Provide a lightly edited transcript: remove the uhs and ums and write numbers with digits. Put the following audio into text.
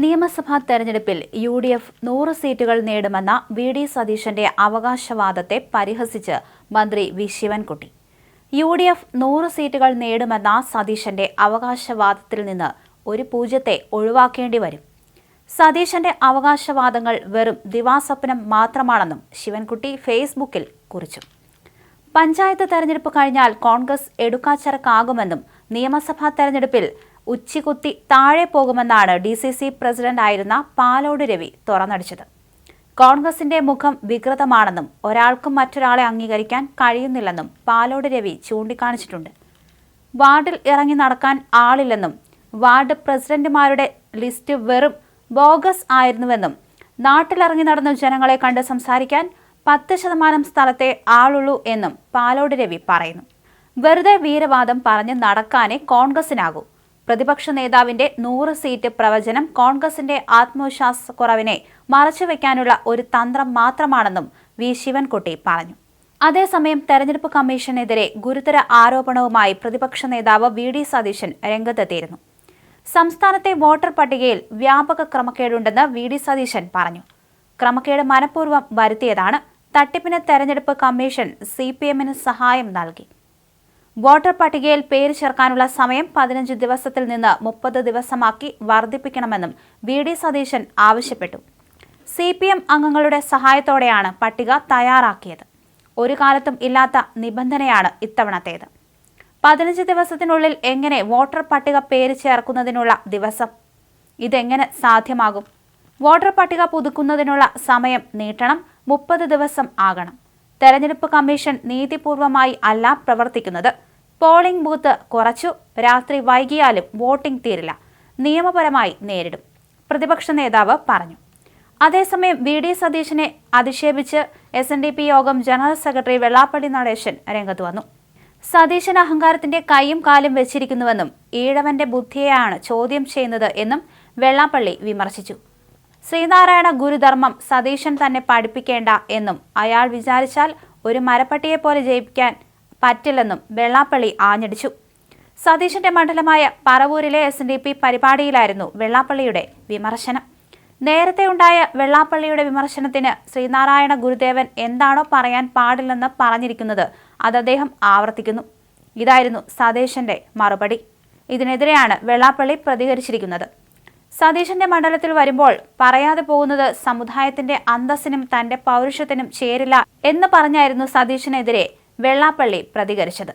നിയമസഭാ തെരഞ്ഞെടുപ്പിൽ UDF 100 സീറ്റുകൾ നേടുമെന്ന വി.ഡി. സതീശന്റെ അവകാശവാദത്തെ പരിഹസിച്ച് മന്ത്രി വി. ശിവൻകുട്ടി. UDF 100 സീറ്റുകൾ നേടുമെന്ന സതീശന്റെ അവകാശവാദത്തിൽ നിന്ന് ഒരു പൂജ്യത്തെ ഒഴിവാക്കേണ്ടി വരും. സതീശന്റെ അവകാശവാദങ്ങൾ വെറും ദിവാസ്വപ്നം മാത്രമാണെന്നും ശിവൻകുട്ടി ഫേസ്ബുക്കിൽ കുറിച്ചു. പഞ്ചായത്ത് തെരഞ്ഞെടുപ്പ് കഴിഞ്ഞാൽ കോൺഗ്രസ് എടുക്കാച്ചരക്കാകുമെന്നും നിയമസഭാ തെരഞ്ഞെടുപ്പിൽ ഉച്ചികുത്തി താഴെ പോകുമെന്നാണ് DCC പ്രസിഡന്റായിരുന്ന പാലോട് രവി തുറന്നടിച്ചത്. കോൺഗ്രസിന്റെ മുഖം വികൃതമാണെന്നും ഒരാൾക്കും മറ്റൊരാളെ അംഗീകരിക്കാൻ കഴിയുന്നില്ലെന്നും പാലോട് രവി ചൂണ്ടിക്കാണിച്ചിട്ടുണ്ട്. വാർഡിൽ ഇറങ്ങി നടക്കാൻ ആളില്ലെന്നും വാർഡ് പ്രസിഡന്റുമാരുടെ ലിസ്റ്റ് വെറും ബോഗസ് ആയിരുന്നുവെന്നും നാട്ടിലിറങ്ങി നടന്ന ജനങ്ങളെ കണ്ട് സംസാരിക്കാൻ 10% സ്ഥലത്തെ ആളുള്ളൂ എന്നും പാലോട് രവി പറയുന്നു. വെറുതെ വീരവാദം പറഞ്ഞ് നടക്കാനേ കോൺഗ്രസിനാകൂ. പ്രതിപക്ഷ നേതാവിന്റെ 100 സീറ്റ് പ്രവചനം കോൺഗ്രസിന്റെ ആത്മവിശ്വാസക്കുറവിനെ മറച്ചുവെക്കാനുള്ള ഒരു തന്ത്രം മാത്രമാണെന്നും വി. ശിവൻകുട്ടി പറഞ്ഞു. അതേസമയം തെരഞ്ഞെടുപ്പ് കമ്മീഷനെതിരെ ഗുരുതര ആരോപണവുമായി പ്രതിപക്ഷ നേതാവ് വി.ഡി. സതീശൻ രംഗത്തെത്തിയിരുന്നു. സംസ്ഥാനത്തെ വോട്ടർ പട്ടികയിൽ വ്യാപക ക്രമക്കേടുണ്ടെന്ന് വി.ഡി. സതീശൻ പറഞ്ഞു. ക്രമക്കേട് മനഃപൂർവ്വം വരുത്തിയതാണ്. തട്ടിപ്പിന് തെരഞ്ഞെടുപ്പ് കമ്മീഷൻ CPM-ന് സഹായം നൽകി. വോട്ടർ പട്ടികയിൽ പേര് ചേർക്കാനുള്ള സമയം 15 ദിവസത്തിൽ നിന്ന് 30 ദിവസമാക്കി വർദ്ധിപ്പിക്കണമെന്നും വി.ഡി. സതീശൻ ആവശ്യപ്പെട്ടു. CPM അംഗങ്ങളുടെ സഹായത്തോടെയാണ് പട്ടിക തയ്യാറാക്കിയത്. ഒരു കാലത്തും ഇല്ലാത്ത നിബന്ധനയാണ് ഇത്തവണത്തേത്. 15 ദിവസത്തിനുള്ളിൽ എങ്ങനെ വോട്ടർ പട്ടിക പേര് ചേർക്കുന്നതിനുള്ള ദിവസം? ഇതെങ്ങനെ സാധ്യമാകും? വോട്ടർ പട്ടിക പുതുക്കുന്നതിനുള്ള സമയം നീട്ടണം. 30 ദിവസം ആകണം. തെരഞ്ഞെടുപ്പ് കമ്മീഷൻ നീതിപൂർവമായി അല്ല പ്രവർത്തിക്കുന്നത്. പോളിംഗ് ബൂത്ത് കുറച്ചു, രാത്രി വൈകിയാലും വോട്ടിംഗ് തീരില്ല, നിയമപരമായി നേരിടും, പ്രതിപക്ഷ നേതാവ് പറഞ്ഞു. അതേസമയം വി.ഡി. സതീശനെ അധിക്ഷേപിച്ച് SNDP യോഗം ജനറൽ സെക്രട്ടറി വെള്ളാപ്പള്ളി നടേശൻ രംഗത്ത് വന്നു. സതീശൻ അഹങ്കാരത്തിന്റെ കൈയും കാലും വെച്ചിരിക്കുന്നുവെന്നും ഈഴവന്റെ ബുദ്ധിയെയാണ് ചോദ്യം ചെയ്യുന്നത് എന്നും വെള്ളാപ്പള്ളി വിമർശിച്ചു. ശ്രീനാരായണ ഗുരുധർമ്മം സതീശൻ തന്നെ പഠിപ്പിക്കേണ്ട എന്നും അയാൾ വിചാരിച്ചാൽ ഒരു മരപ്പട്ടിയെപ്പോലെ ജയിപ്പിക്കാൻ പറ്റില്ലെന്നും വെള്ളാപ്പള്ളി ആഞ്ഞടിച്ചു. സതീശന്റെ മണ്ഡലമായ പറവൂരിലെ SNDP പരിപാടിയിലായിരുന്നു വെള്ളാപ്പള്ളിയുടെ വിമർശനം. നേരത്തെ ഉണ്ടായ വെള്ളാപ്പള്ളിയുടെ വിമർശനത്തിന് ശ്രീനാരായണ ഗുരുദേവൻ എന്താണോ പറയാൻ പാടില്ലെന്ന് പറഞ്ഞിരിക്കുന്നത് അത് അദ്ദേഹം ആവർത്തിക്കുന്നു. ഇതായിരുന്നു സതീശന്റെ മറുപടി. ഇതിനെതിരെയാണ് വെള്ളാപ്പള്ളി പ്രതികരിച്ചിരിക്കുന്നത്. സതീശന്റെ മണ്ഡലത്തിൽ വരുമ്പോൾ പറയാതെ പോകുന്നത് സമുദായത്തിന്റെ അന്തസ്സിനും തന്റെ പൗരുഷത്തിനും ചേരില്ല എന്ന് പറഞ്ഞായിരുന്നു സതീശനെതിരെ വെള്ളാപ്പള്ളി പ്രതികരിച്ചത്.